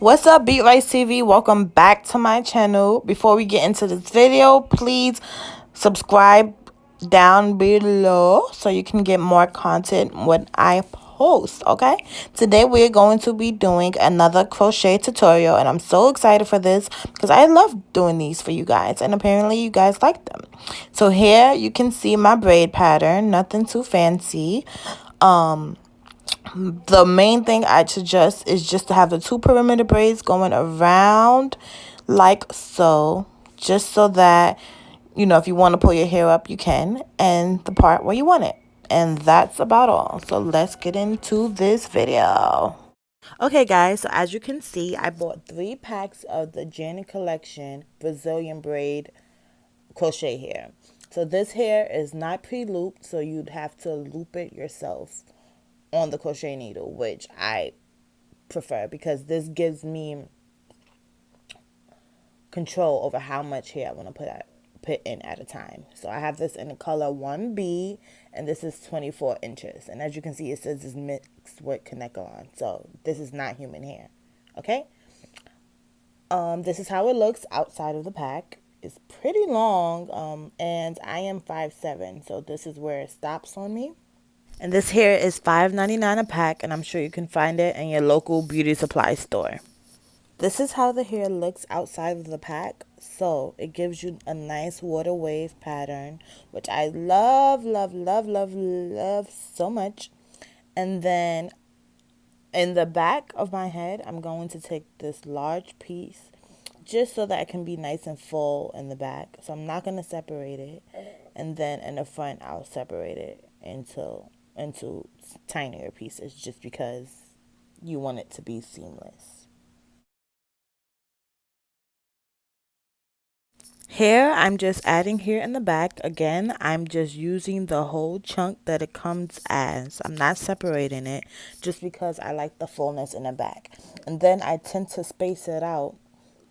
What's up, Beatrice TV? Welcome back to my channel. Before we get into this video, please subscribe down below so you can get more content when I post. Okay, today we're going to be doing another crochet tutorial, and I'm so excited for this because I love doing these for you guys, and apparently you guys like them. So here you can see my braid pattern, nothing too fancy. The main thing I suggest is just to have the 2 perimeter braids going around like so, just so that, you know, if you want to pull your hair up, you can, and the part where you want it. And that's about all. So let's get into this video. Okay, guys, so as you can see, I bought 3 packs of the Janet Collection Brazilian braid crochet hair. So this hair is not pre-looped, so you'd have to loop it yourself on the crochet needle, which I prefer because this gives me control over how much hair I want to put in at a time. So I have this in the color 1B, and this is 24 inches. And as you can see, it says it's mixed with Kanekalon. So this is not human hair. Okay? This is how it looks outside of the pack. It's pretty long, and I am 5'7", so this is where it stops on me. And this hair is $5.99 a pack, and I'm sure you can find it in your local beauty supply store. This is how the hair looks outside of the pack. So it gives you a nice water wave pattern, which I love, love, love, love, love so much. And then in the back of my head, I'm going to take this large piece just so that it can be nice and full in the back. So I'm not going to separate it. And then in the front, I'll separate it into tinier pieces just because you want it to be seamless. Here, I'm just adding here in the back. Again, I'm just using the whole chunk that it comes as. I'm not separating it just because I like the fullness in the back. And then I tend to space it out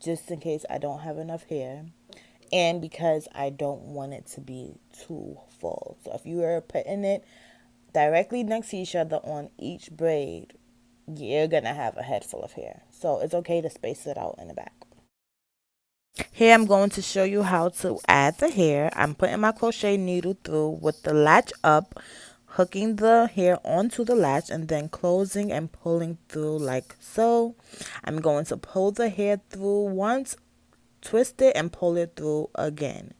just in case I don't have enough hair, and because I don't want it to be too full. So if you are putting it directly next to each other on each braid, you're gonna have a head full of hair. So it's okay to space it out in the back. Here I'm going to show you how to add the hair. I'm putting my crochet needle through with the latch up, hooking the hair onto the latch, and then closing and pulling through like so. I'm going to pull the hair through once, twist it, and pull it through again.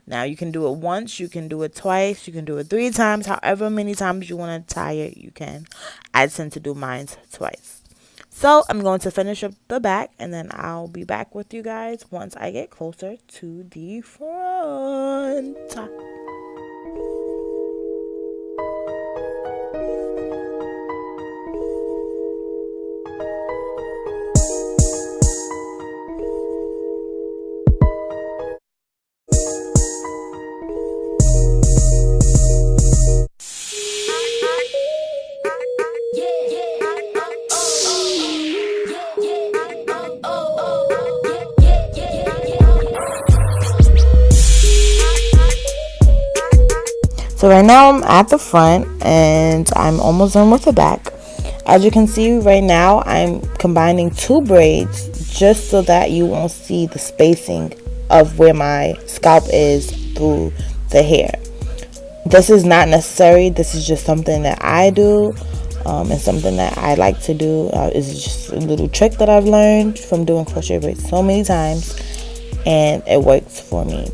Now, you can do it once, you can do it twice, you can do it 3 times, however many times you want to tie it, you can. I tend to do mine twice. So, I'm going to finish up the back, and then I'll be back with you guys once I get closer to the front. So right now I'm at the front and I'm almost done with the back. As you can see right now, I'm combining 2 braids just so that you won't see the spacing of where my scalp is through the hair. This is not necessary. This is just something that I do, and something that I like to do. It's just a little trick that I've learned from doing crochet braids so many times, and it works for me.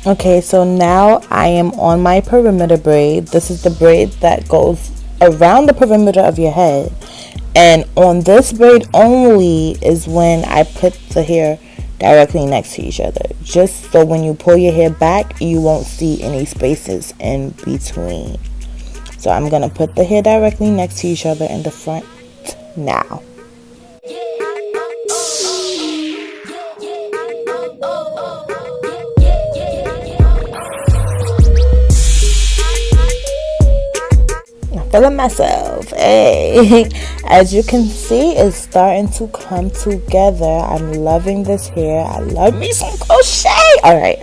Okay, so now I am on my perimeter braid. This is the braid that goes around the perimeter of your head, And on this braid only is when I put the hair directly next to each other, just so when you pull your hair back you won't see any spaces in between. So I'm gonna put the hair directly next to each other in the front now. Feeling myself. Hey, as you can see, it's starting to come together. I'm loving this hair. I love me some crochet. All right.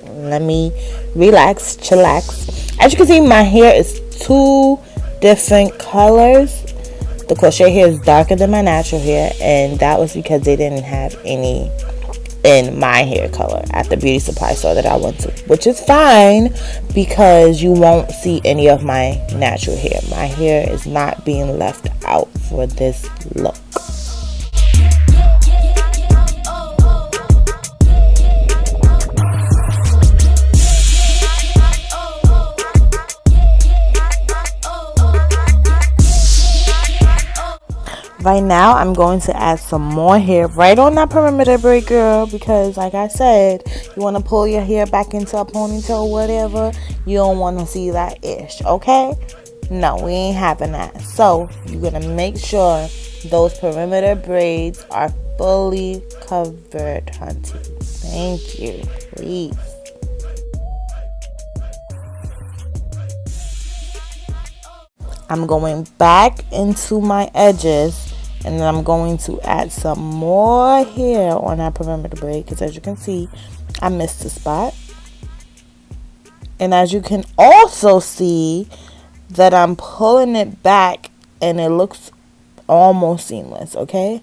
Let me relax, chillax. As you can see, my hair is 2 different colors. The crochet hair is darker than my natural hair, and that was because they didn't have any in my hair color at the beauty supply store that I went to, which is fine because you won't see any of my natural hair. My hair is not being left out for this look. Right now, I'm going to add some more hair right on that perimeter braid, girl, because like I said, you want to pull your hair back into a ponytail or whatever. You don't want to see that ish, okay? No, we ain't having that. So, you're going to make sure those perimeter braids are fully covered, hunty. Thank you. Please. I'm going back into my edges. And then I'm going to add some more hair on that perimeter braid, because as you can see, I missed a spot. And as you can also see that I'm pulling it back and it looks almost seamless, okay?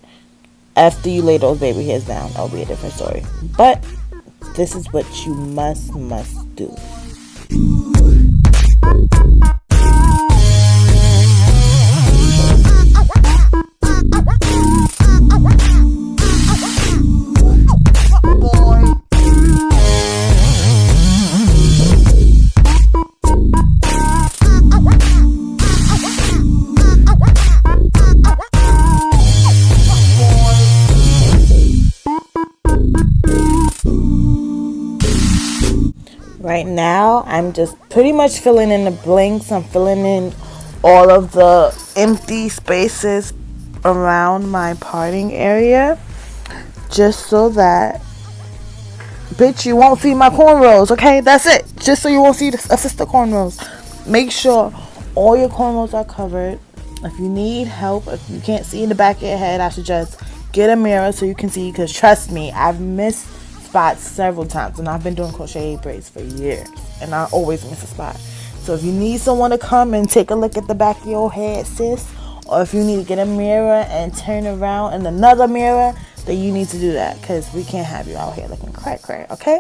After you lay those baby hairs down, that'll be a different story. But this is what you must do. Right now, I'm just pretty much filling in the blanks. I'm filling in all of the empty spaces around my parting area, just so that, bitch, you won't see my cornrows, okay? That's it. Just so you won't see a sister cornrows. Make sure all your cornrows are covered. If you need help, if you can't see in the back of your head, I suggest get a mirror so you can see, because trust me, I've missed spots several times, and I've been doing crochet braids for years, and I always miss a spot. So if you need someone to come and take a look at the back of your head, sis, or if you need to get a mirror and turn around in another mirror, then you need to do that, because we can't have you out here looking crack, okay?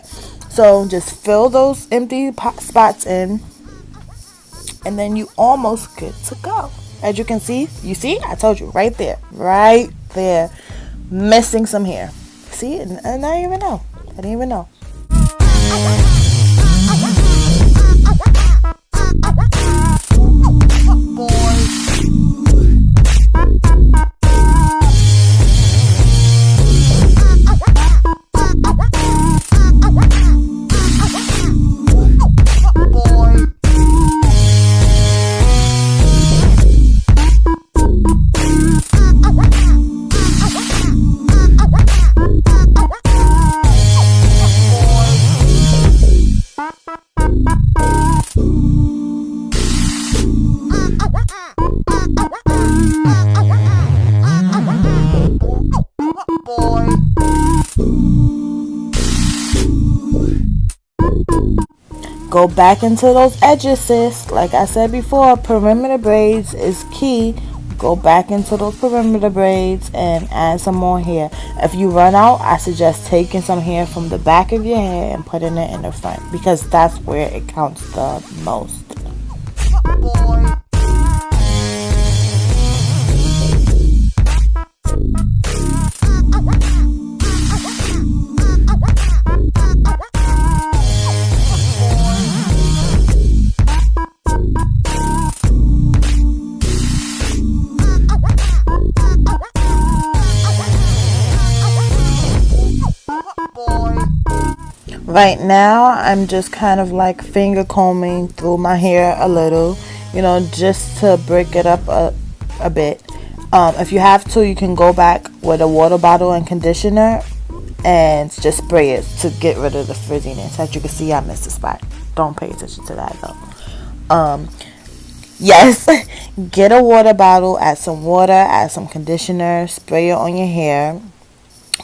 So just fill those empty spots in, and then you almost good to go. As you can see, I told you, right there, missing some hair. See, and I didn't even know. Go back into those edges, sis. Like I said before, perimeter braids is key. Go back into those perimeter braids and add some more hair. If you run out, I suggest taking some hair from the back of your hair and putting it in the front, because that's where it counts the most. Right now, I'm just kind of like finger combing through my hair a little, you know, just to break it up a bit. If you have to, you can go back with a water bottle and conditioner and just spray it to get rid of the frizziness. As you can see, I missed a spot. Don't pay attention to that though. Yes, get a water bottle, add some water, add some conditioner, spray it on your hair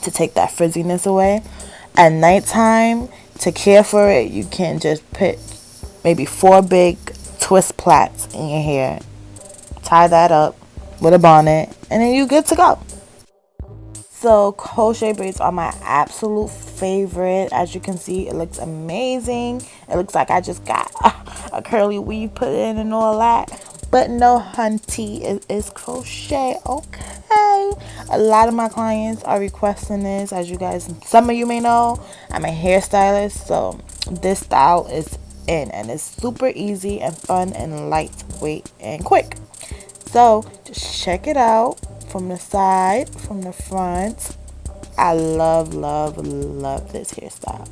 to take that frizziness away. At nighttime, to care for it, you can just put maybe 4 big twist plaits in your hair, tie that up with a bonnet, and then you're good to go. So crochet braids are my absolute favorite. As you can see, it looks amazing. It looks like I just got a curly weave put in and all that. But no, hunty, it is crochet. Okay. A lot of my clients are requesting this. As you guys, some of you may know, I'm a hairstylist. So this style is in. And it's super easy and fun and lightweight and quick. So just check it out from the side, from the front. I love, love, love this hairstyle.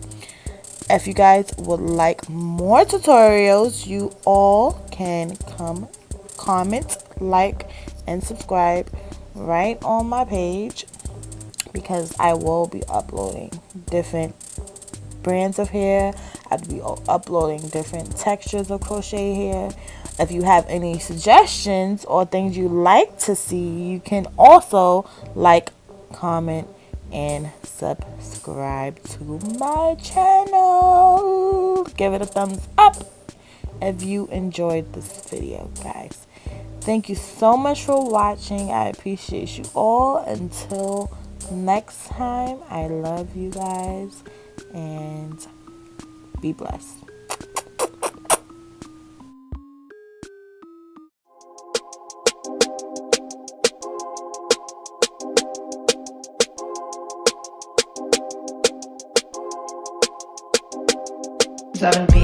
If you guys would like more tutorials, you all can come comment, like, and subscribe right on my page, because I will be uploading different brands of hair. I'd be uploading different textures of crochet hair. If you have any suggestions or things you like to see, you can also like, comment, and subscribe to my channel. Give it a thumbs up if you enjoyed this video, guys. Thank you so much for watching. I appreciate you all. Until next time, I love you guys and be blessed. Seven P.